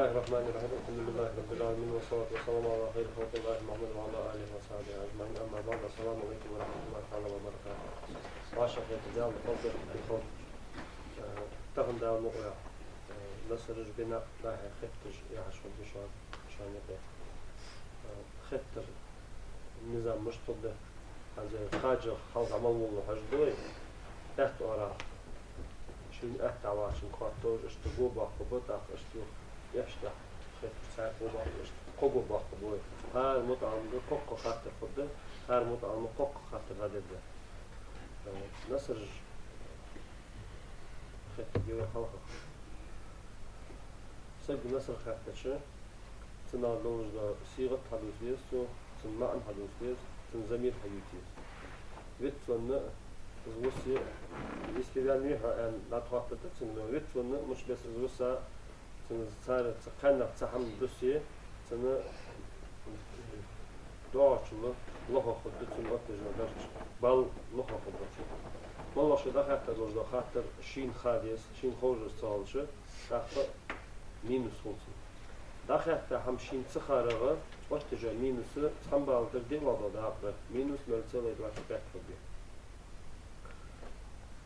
الله الرحمن الرحيم الحمد لله رب العالمين والصلاة والسلام على خير خلق الله محمد وعلى آله وصحبه أجمعين أما بعد السلام عليكم ورحمة الله تعالى وبركاته. وعشان يتجاوز الفضل بخوف تغن داو نقرأ نصرج بنا لا خطش يعشون بشان شان يبقى خطر نظام مش طبع هذا خارج خلق عمل والله حجدوي تحت وراء شو أحد عواشن قاتوج اشتغوا بخبط أخشتو يشتغل خير ساعة وباق قوقو باق بوي هار مطعم قوقو خاطر خده هار مطعم قوقو خاطر هذا ده نصر خير جوا خلقه سج نصر خاطر شو تنادلوج ده صيغة حدوث بيستو تنمعن حدوث بيست تنزمير حدوثيس ويتفن زوسي يستبيع أن لا تخاطر تنو ويتفن مش بس زوسا صار تقنع تحمل دوسية سنة دعشلة لها خدتهم أتجنا درج بل لها خدتهم والله شو ده حتى لو خاطر شين خاديس شين خوجر صالشة تحت مينوس خلصي ده حتى هم شين تخارجة أتجنا مينوس هم بالدر دي وضع ده عبر مينوس مرتبة يدرس بيحكي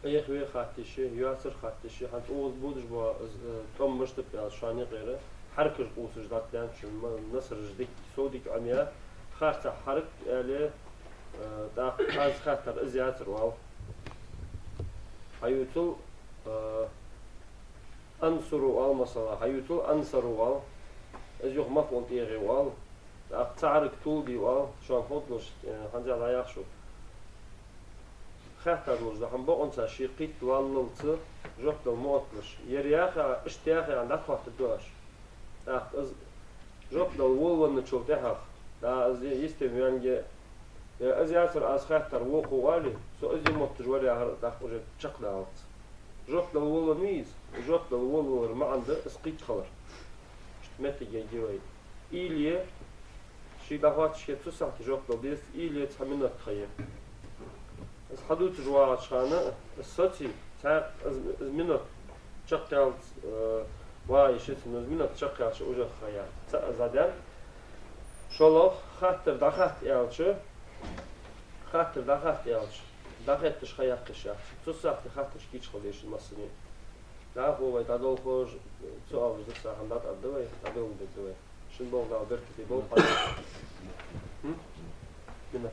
أي خوي خاتشي ياسر خاتشي حتى أول بودش با توم مشت بيا شاني غيره حركة قوسش داتلان شو نصر جديك سوديك عميا خاطر حرك عليه دا خاز خاطر إزياتر واو هيوتل أنصروا وال مثلا هيوتل أنصروا وال إزيوخ مفهوم تيجي وال تعرك طول دي وال شو هنفضلش هنجي على يخشو خاطر لوز ده هم بقونسا شيقيت والللت جبت الموتلش يرياخا اشتياخا عند أخوات الدواش أز جبت الولون نشوف تحخ دا أز يستم يعني أز ياسر أز خاطر وقو والي سو أز يموت جوالي هر دخل شق دالت جبت الولون ميز جبت الولون ما عنده اسقيت خبر متى جاي إيليا شي دهوات شيء تسعة جبت الديس إيليا تحملنا تخيل از حدود جوار شانه الصوتي تاع از منو شقيال واي شيت از منو شقيال شو وجه خيال تاع زادان شلوخ خاطر دخات يالش خاطر دخات يالش دخاتش خيال قشا تصاحت خاطر كيش خليش المسنين دا هو دادول خوش سؤال بس عندات الدواء دادول بالدواء شنو بقى بركتي بقى منه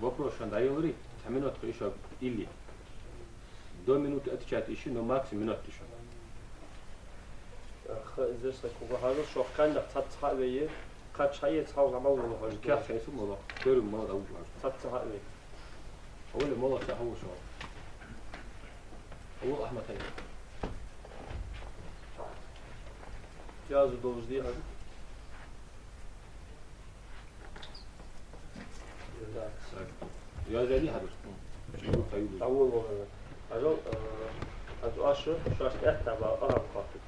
Вопрос шандаёври, минут еще или до минуты отвечать еще, но максимум минут еще. здесь такого хаза шо канда цацхавее качае цау гамал هذا كيف شيء اسمه والله كل ما ده أول цацхавее أول ما ده هو شو هو أحمد هاي جاز دوزدي هذا يا زالي هذا أول مرة أجل أنتو أشر شو أشت أحتى أرام قاتل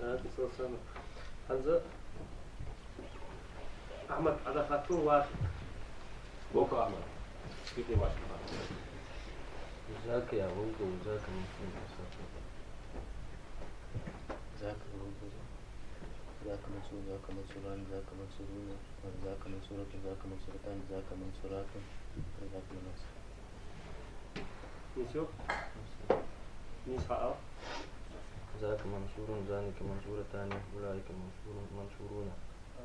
تصل سنة هنزل أحمد على خاتون واحد بوكا أحمد كيف يواش ذاك يا ولد وذاك ممكن ذاك الولد ذاك منصور ذاك منصوران ذاك منصورون ذاك منصورة ذاك منصورتان ذاك منصورات ذاك منصور نيسو نيسها ذاك منصور ذلك منصورتان أولئك منصورون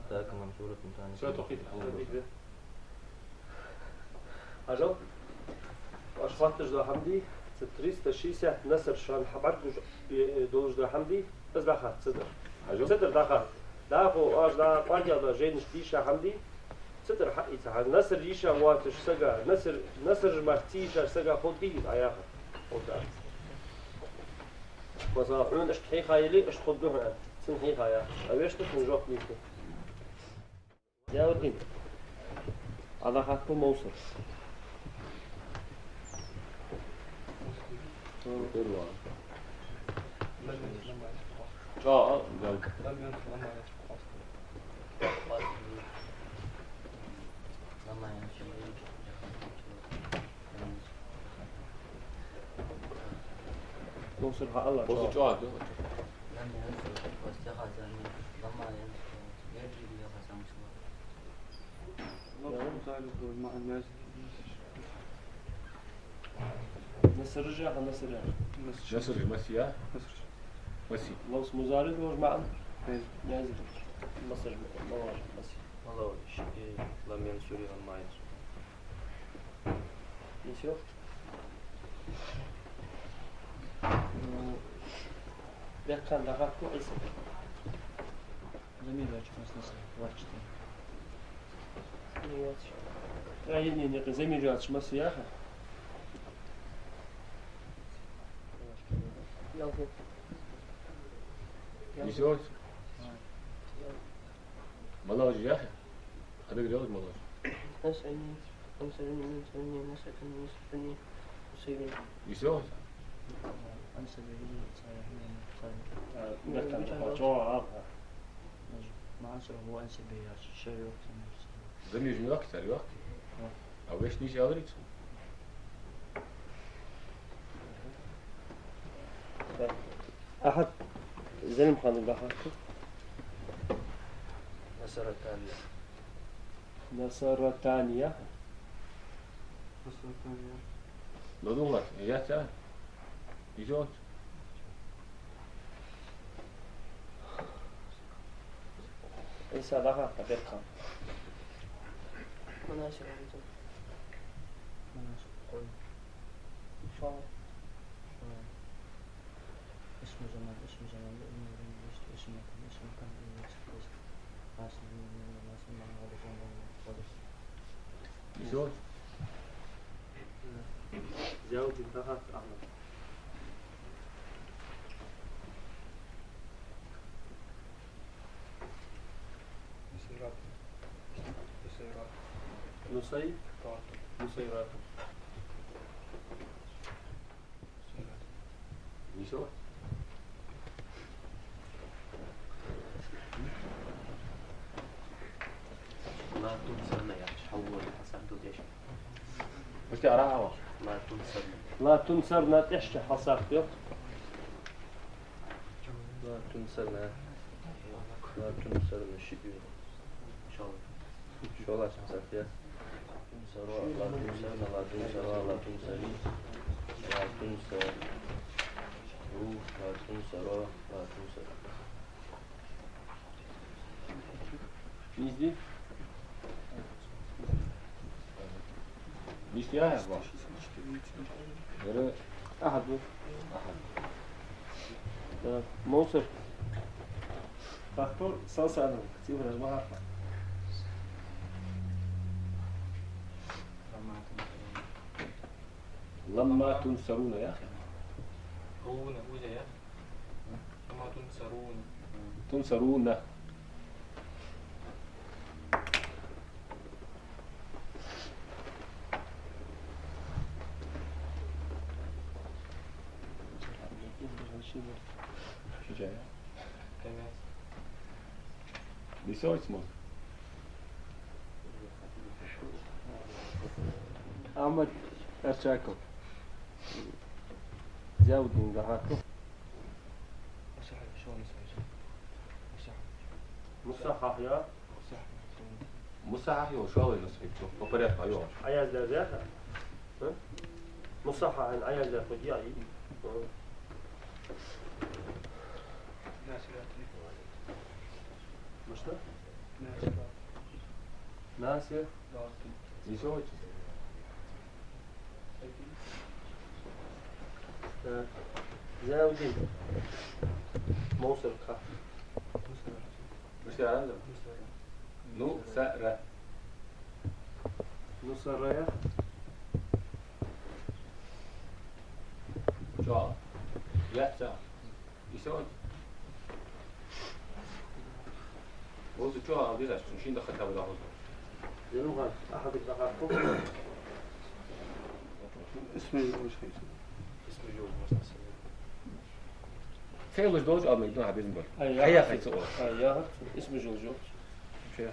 ذاك منصورة ثانية شو تقيت أجل أشخاص جدا حمدي 360 نصر شان حبر دوج جدا حمدي بس دخل صدر صدر دخل دافو أج دا قاضي دا جينش ديشة حمدي صدر حقي تعال نصر ديشة واتش سجا نصر مرتيشة سجا خدي عياها خدها مثلا حلون إيش تحي خايلي إيش خدوها أنت سنحي خايا أويش تكون جوك نيكو يا ودين هذا خاتم موصل نوصلها الله Bozu تعالى. çoğaldı. لم ينصر واستخذ لما ينصر يجري بيغسم سوا نصر رجع نصر يعني. Nasır Mesih'e. Mesih. لوس مزارد وش معنا؟ نازل. مصر موار مصر. والله شيء لم ينصر لما ينصر نشوف. ده كان دقق كويس. زميل واجب نصر واجب يعني زميل جالس مصر يا أخي. يلا. Nisi hoş. Malaj ya. Hadi gidiyoruz malaj. نسألني نسألني نسألني نسألني نسألني نسألني. Nisi hoş. أنسى به ده كان دقق جوا ما أنسى هو أنسى به شيء وقت Zamir yüzünü aktar yok. Ama beş nisi alır için. أحد زلم خان دقق. نصر الثانية نصر ثانية. Lodun var. Ya sen. Nisi hoş. إنسى دقق دقيقة. مناسب شو اسم زمان اسم مكان Nisi hoş. زوج دقق أحمد. نصي نصيرات. Nisi hoş. لا تنسى يعني تحول حسن تدش Müşte ara var. لا تنسى لا تنصر نتحشي حصاك يوم. لا تنسى لا تنسى الشيء شو شو لا تنسى فيها لا تنسى لا تنسى لا تنسى لا تنسى روح لا تنسى لا تنسى نيزي. Nisi ya var. Böyle أحد. موصل. فاكتور سلسلة. سيبنا المهارة. لما تنصرون يا أخي. رون وجاية كما تنصرون تنصرون. Şu şey ya. كمان Nisi hoş mu? أحمد أرشاكم. زود من دقاقه. مصحح يا. مصحح يو شو هذا نصيب شو أوبريت يو. عيال ذا مصحح عن عيال ذا فجائي. مش ده؟ ناسي. Nisi hoş. زاودين. موصل خا. Müşte ara mı? Nu sara. نص الراية. Çoğal. Yatsa. Nisi hoş. Bozu çoğal biraz. Şimdi خطاب له. زلمة أحد دقاقه. اسمه مش خير اسم جو مصنع Sayılır doğru almayı daha bizim böyle. أيوة. Hayat hayatı o. أيوة. اسم جوجو. Şey.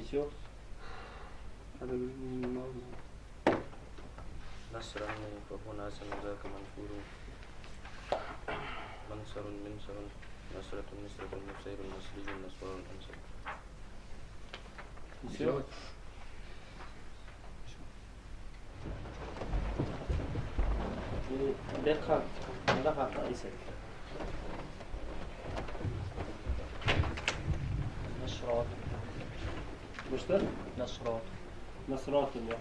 Neyse yok. هذا الموضوع. نصرا فهو ناصر ذاك منصور منصر منصر نصرة نصرة نصير المصري النصر الأنصر. Neyse yok. ده خط ده خط رئيسي نشرات مش ده نشرات نصرات الله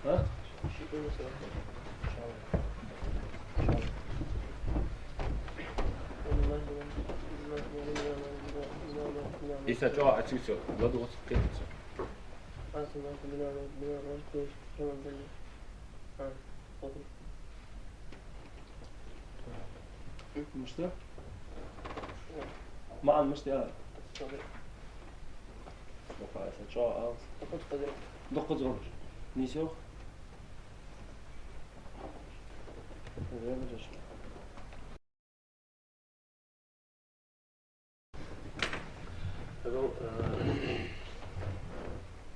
ها إيسا جوا أتيسو لا دوس كيتسو مش ده مع المشتاق بقى سجاء دق زغر نيسو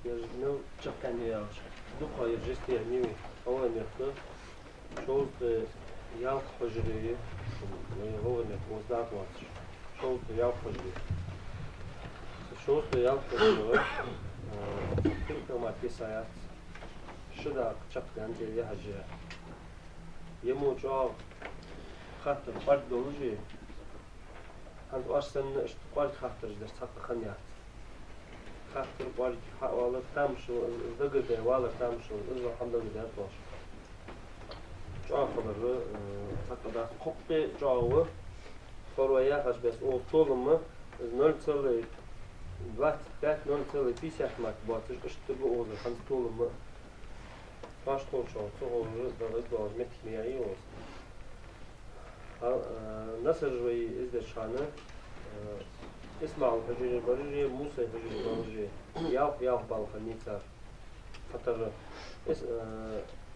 يجنو تشكاني ياش دقة يجستي يعني هو نخل شوز يالق حجرية هو نخل وزدات واتش شوز يالق حجرية شوز يالق حجرية تلك ما تسايات شدا تشكان جي يحجر يمو جواب خاطر فرد دولجي هند أصلاً اشتقال خاطر جدش تحقق خنيات خاطر بارك والله تامشو دقيقة والله تامشو إذا الحمد لله توش جوا خبر تقدر خبي جوا فرويا خش بس أو طولما نول تسلي بات نول تسلي في ساعة باتش اشتبه أوزر خمس طولما باش طول شو هو ضغط باز متميعي وز نصر جوي إزدر شانه اسمع الحجيج البرجي موسى الحجيج البرجي ياف بالخني صار خطر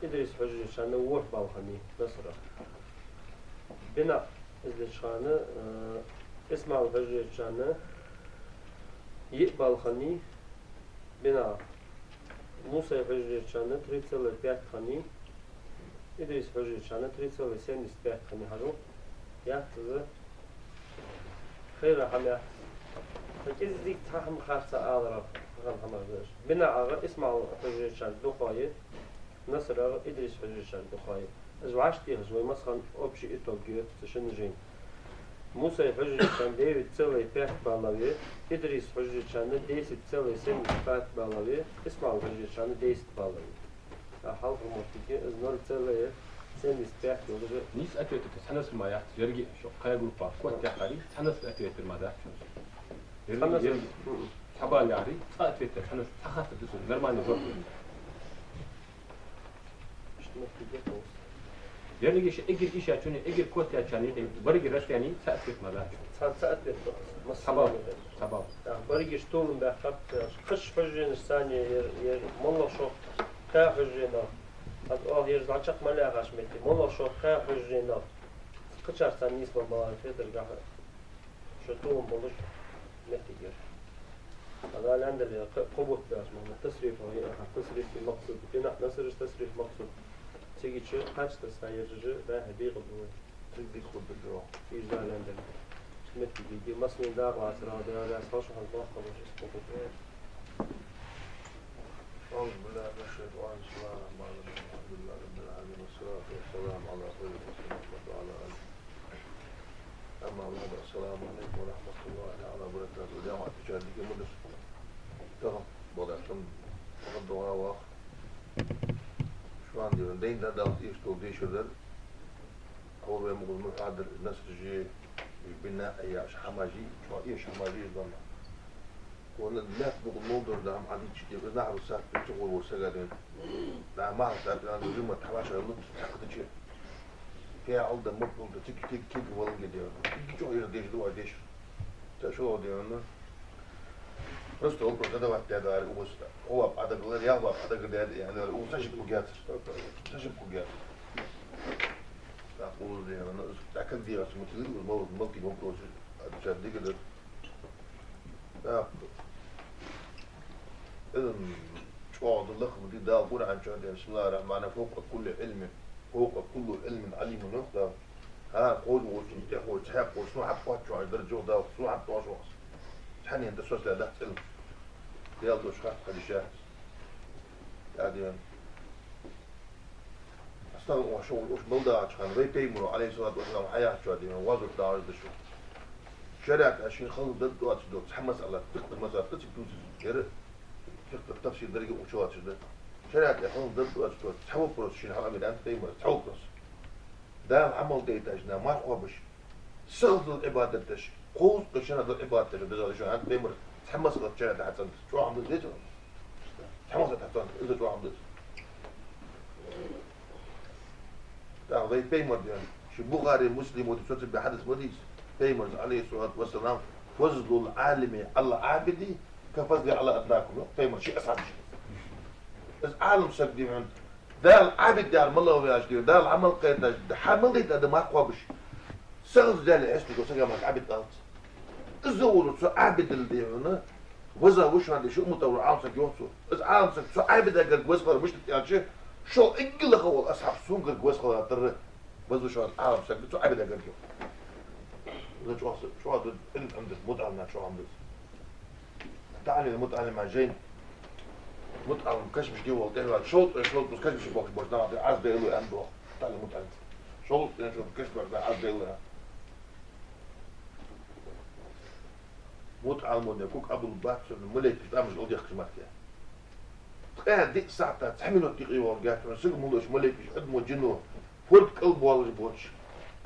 إدريس حجيج شانه وح بالخني نصر بنا إزدر شانه اسمع الحجيج شانه يقبل خني بنا موسى الحجيج شانه تريتسل بيت خني إدريس حجيج شانه تريتسل سندس بيت خني هذا يحتضر خير حمية فكذلك تهم خاصة أغرب غم همرش بنا أغرب اسمع حجيج شان دخاية نصر أغرب إدريس حجيج شان دخاية أزواج تيغز ومسخن أبشي إتو جيت تشنجين موسى حجيج شان ديفيد تسوي بيت بالوي إدريس حجيج شان ديس تسوي سن بيت بالوي اسمع حجيج شان ديس بالوي حالف الموسيقى إزنور تسوي سن بيت بالوي نيس أتويت تسحنس المايات يرجع شو قايل جروبا كوت تحري تسحنس أتويت الماده يرجع حبال يعري أتويت تسحنس تخاف تدسون نرمان يزور يرجع شيء إجر إيش أشوني إجر كوت أشاني برجع رست يعني تأتويت ماده سأتويت حبال برجع شتون بخط خش حجين الثانية ير ملا شو كحجينا هاد يرجع شق ملا غشمتي ملا شو كحجينا كشار ثانية بابا فيدر جاه شتون بلش نتيجة هذا العندنا قبوت باش ما تصريف هي تصريف المقصود بنا نصير تصريف مقصود تيجي شو حاجة تساير جه ده هدي قبول تدي خود بالجو في زال عندنا نتيجة مصنع دار وعسرة ده أساس هالباقة قبول اسمه أعوذ بالله من الشيطان بسم الله الرحمن الرحيم الحمد لله رب العالمين والصلاة والسلام على خير رسول الله وعلى آله أما بعد السلام عليكم ورحمة الله تعالى وبركاته اليوم أتجاه لك مدرس تهم بضعتم فقد دعاء واخ şu an diyorum deyin de dağıt işte olduğu şeyler أول ما يقول متعدل الناس تجي بناء أي حماجي شو إيش حماجي يضمن والناس بقول موضوع ده عم عندي شيء بس نعرف الساعة بتشغل والسجادين لا ما أعرف أنا اليوم ما تحبش أقول تحقق شيء فيها عودة مطلوب تيجي تيجي والله كده تيجي شو يرديش دوا يرديش تشوف ده أنا بس تقول ده وقت ده هو بعد قال يا هو بعد قال يعني هو تجيب بوجات تجيب بوجات أقول ده أنا أكيد دي بس متلي والموضوع ملتي ممكن تشدي كده إذن شعور الله بدي دا قرآن شهد بسم الله الرحمن الرحيم فوق كل علم عليم نقطة ها قول وتنتهي وتحق وشنو حق شو درجة دا وشنو حق شو حني أنت سوس لا علم يلا دوش خاف خلي شاهد يعني أصلا وش بلدا كان بيمروا عليه الصلاة والسلام حياة شو هذه وازر دار دشو شرعت عشان خلوا ضد وقت دو تحمس على تقدر مثلا تسيب غير تفسير درجة وشوات شده شرعت خلوا ضد وقت دو تحول بروس شين حرام الآن بيمر تحول بروس ده عمل ده تاجنا ما خوابش سغد العبادة تش قوس قشنا ضد العبادة ده شو عند بيمر تحمس على شرعت حسن شو عمل ده تحمس على حسن إذا شو عمل ده ضي بيمر يعني شو بخاري مسلم وتشوف بحدث مديس بيمر عليه الصلاة والسلام فضل العالم على عابدي كفضل على أدناكم بيمر شيء أصعب شيء بس عالم سكدي من ده العابد ده الملا وياجدي ده العمل قيد ده حمل ده ما قابش سغز ده اللي اسمه سجى مع عابد قالت الزول سو عابد اللي هنا وزا وش عندي شو متور عالم سك يوصل بس عالم سك سو عابد ده قد وزقر مش يعني شو إقل خول أصحاب سون قد وزقر ترى بس شو عالم سك سو عابد ده قد يوم شو هذا علم عندك متعلم شو عندك تعالي المتعلم مع جين متعلم كشمش جوا ده شوط بس كشمش بوكس بوكس نعم عايز بيقولوا عنده تعالي متعلم شوط كشمش بوكس عايز بيقولوا متعلم وده كوك أبو الباكس الملك تعمل أودي خدمات كده قاعد ديك ساعة تحمله تقي ورجعت مسك مولوش ملك قدمه جنو فورد قلب والله بوتش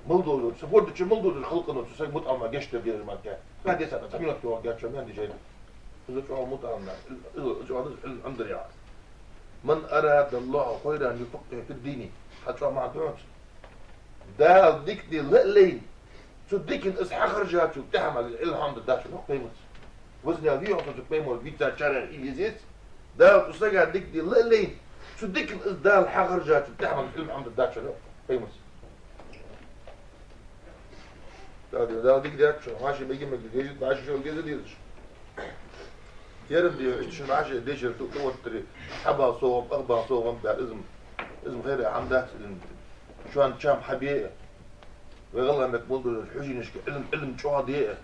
ملدول سفورد شو ملدول الخلق إنه تسوي متعلم ما جاش تبدي المكان قاعد يسأل تحمله تقي ورجعت شو ما عندي شيء إذا شو متعلم إذا هذا الأمر يعني من أراد الله خيرا يفقه في الدين حتى ما عندوش ده ديك دي لين شو ديك الإسحاق خرجات شو بتحمل الإلهام ده شو قيمة وزن هذه يعطي قيمة البيتا شارع إيزيت ده تسجع ديك دي لين شو ديك الإصدار الحاق خرجات شو بتحمل الإلهام ده شو قيمة ده ديك ده شو ماشي بيجي مجلس ماشي شو الجزء ديش يرد شو ماشي ديش تو تري حبا صوب أغبى صوب ده اسم غير عمده شو عن شام حبيه ويغلى انك منذ الحجي نشكي علم شو هذه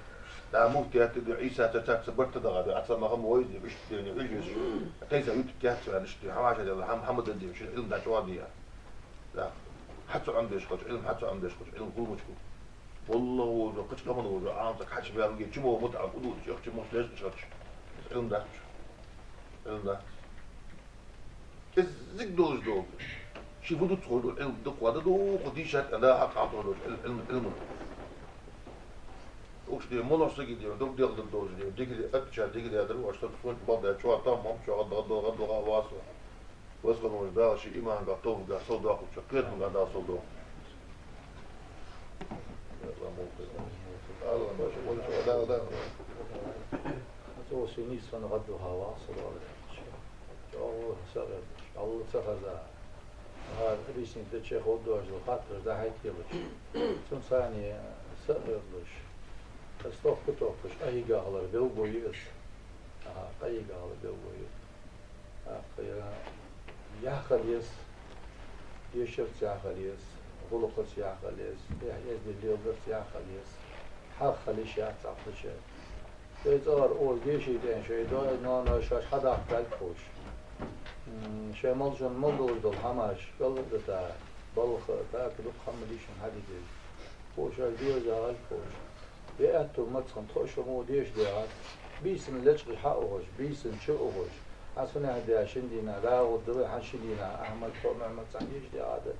لا ممكن تدعي عيسى تتاك سبرت ضغط احسن ما هم ويزي مش يعني يجلس كيف يتكات نشتي حواشه ده محمد الدين مش علم ده شو هذه لا حتى عندي شخص علم حتى عندي شخص علم كل مشكو والله وقت كمان هو عامتك حاجه بيان جمو متعب قدود يا اختي مش ليش علم ده زيك دول شي بدو تقولوا العلم دق وهذا دو قديشات انا حق عطولوا العلم وش دي مولر سجي دي دوك ديال الدوز دي ديك اكشا ديك دي هذا واش تفوت بعض شو تمام شو غدو واسو واسو مش ده شي ايمان قطوف قا صدق اخو شكيت من قدا صدق الله ما شاء الله ده تو سنيس فن غدو واصل الله سغد الله سغد هذا ريسين تشي خودوش الخاطر ده هاي كيلش ثم ثاني سألش استوف كتوفش أي قالر بيل بويس أي قالر بيل بويس يا خليس يشرت يا خليس غلقت يا خليس يزدي ليوبرت يا خليس حق خليش يا تعطش يزار أول جيشي دين شيء ده نانا شاش حدا أحتاج خوش شيء ملجون ملدول دول هماش قلت ده بلخ تأكل خمديشن هذه خوش الديو زال خوش بيأتوا متخن خوش مو ديش ده بيسن لجق حقوش بيسن شقوش حسنا هدي عشان دينا لا ودبي عشان دينا أحمد فوق محمد سعيش ده هذا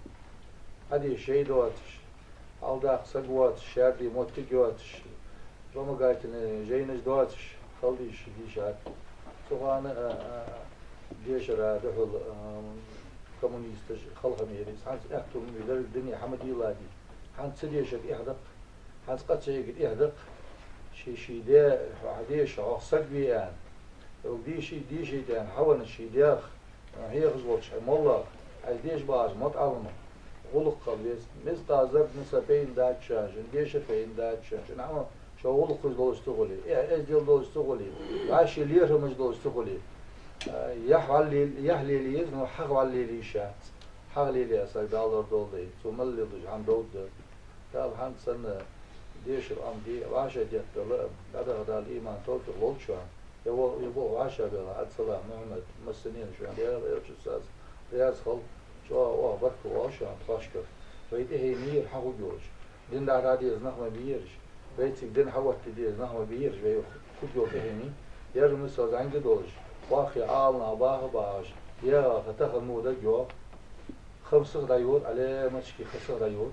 هذه شيء دواتش على داخل سقواتش شادي موتيجواتش رما قالت إن جينش دواتش خليش ديشات طبعا ديش راه دحول كومونيست خلق ميريس حنس احتو من الدنيا حمدي لادي حنس ديشك احدق حنس قد شيء احدق شي ده حديش عصق بيان وديشي ده حول شي داخ هي غزوتش والله ديش باج ما تعلمه غلق قبيس مستعذب نسبين داتشاج ديش فين داتشاج نعم شغل خش دول اشتغلي اجل دول اشتغلي عاش ليه مش دول اشتغلي يحلي لي إنه حق على لي شات حق لي أصلا دولار دولي ثم اللي ضج عن دود تاب عن سنة ديش الأم دي وعشة ديت هذا الإيمان توفيق لولشان يبغى عشة بلا عد صلاح محمد مسنين شو عندي هذا إيش أساس رياض خل شو أوه بركو وعشان تفاشكر بيته هي مير حقو جوج دين دار هذه نحن بيرش بيتك دين حوت دي نحن بيرش بيو كتير تهني يرمي سوز عند دوج واخي عالنا باه باش يا فتح المودة جو خمس غيور على مشكي خمس غيور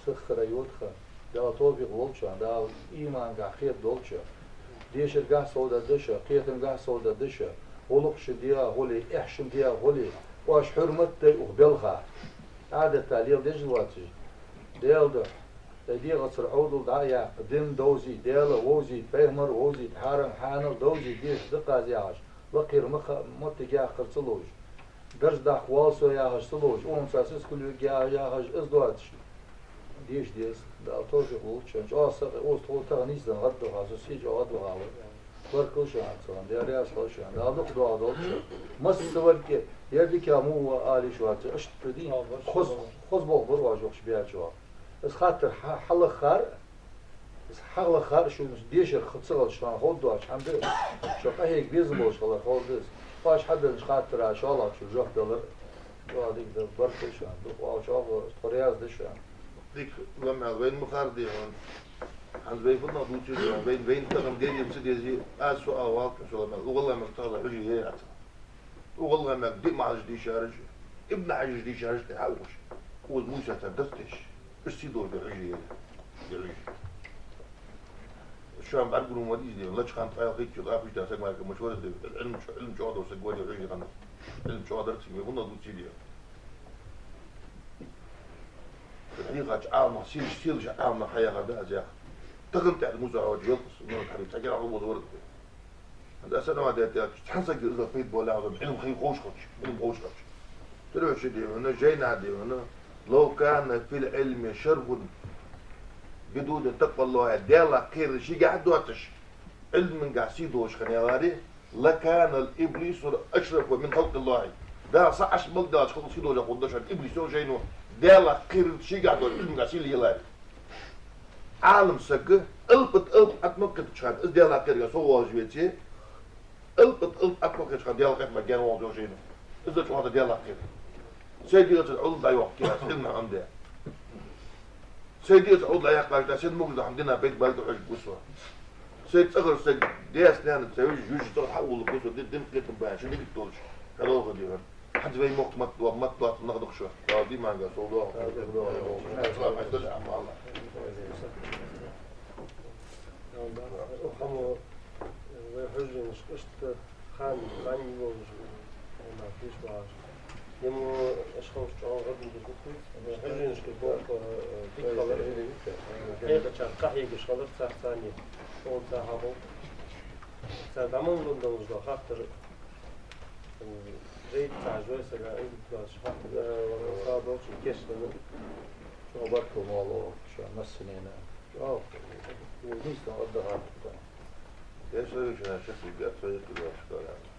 سخ غيور خ دا توفيق لولشان دا إيمان قا خير دولشان ديش القاه سودا دشة قيتم قاه سودا دشة ولقش ديا هولي احشم ديا هولي واش حرمتي وقبلها هذا التعليل ديش الواتي ديال ده دي غصر عودل دايا دين دوزي ديال ووزي فهمر ووزي حارم حانل دوزي ديش دقا زياش لقير متجاه خرصلوج درج دا خوالسو ياهش سلوج اون ساسس كل ياهش ازدواتش ديش ديس دا توجه لولشان جاسق اوز توتا نيزن غدو هاسو سيج غدو هاو بركوش عطان ديارياس خوشان دا دق دو دولش مس سورك يردك يا مو آلي شوات اشت بدين خذ بوخبر واجوخش بيها جواب بس خاطر حل خار بس حل خار شو مش ديشر ختصل شلون خود دواش الحمد لله شو هيك بيزبوش خلاص خالص باش حد مش خاطر ان شاء الله شو جوه دولار هذيك ده بركوش عنده واش هو طرياز دش ديك لما وين مخاردي هون عند بين فضنا دوتشي بين تغم ديري مسدي زي اسوا اواك شو لما والله ما طلع رجلي هي والله ما بدي ما عايش دي شارج ابن عايش دي شارج تحوش هو موسى تدفتش ايش تدور برجلي برجلي شو عم بعرفوا الموديز دي ولا كان طايل هيك شو ضافش ده سمع مشوار العلم شو هذا وسجواني رجلي غنى علم شو هذا تسمي فضنا دوتشي دي الحقيقة عامة سيل عامة حياة هذا زيها تغلط على الموسى وجه يلقص إنه الحبيب تجي على طول ورد هذا سنة ما ده تحسك إذا فيت بولا هذا علم خي خوش علم خوش تروح شدي هنا جينا عدي هنا لو كان في العلم شرب بدون تقوى الله ديلا خير شيء قاعد دوتش علم من قاعد سيدوش خنيواري لكان الإبليس أشرف من خلق الله ده صعش بلداش خلص سيدوش قداش الإبليس هو جينه ديلا خير شيء قاعد علم قاعد سيل يلاري عالم سكه البت اتمكن تشهد از ديال هكا سو واجبتي البت اتمكن تشهد ديال غير ما كان واجو جينا اذا شو هذا ديال هكا سيدي تعود لا يوقف كنا عندها سيدي تعود لا يقع سيد موجود عندنا بيت بلد حج بوسوا سيد صغر سيد دياس نان تسوي جوج تحول بوسوا دين قيت بها شنو قلت لك هذا هو ديال حد بين وقت ما طلعت ناخذ شو دي ما قال صودا وخمو ويحجي مش قشت خان غني ومش ما فيش باش يمو اشخاص جوان غد بزبط ويحجي مش كبوك بيخلر هيك تشان قحي بشخلر ساعة ثانية اول ساعة هابو ساعة دامون لندن مش خاطر زي تعجوي سجا اي بلاش خاطر صابوش كيش شو بركو مالو شو مسنينا شو ونيس نقدر هذا ايش رايك انا شكلي قاعد طريقة الاشكال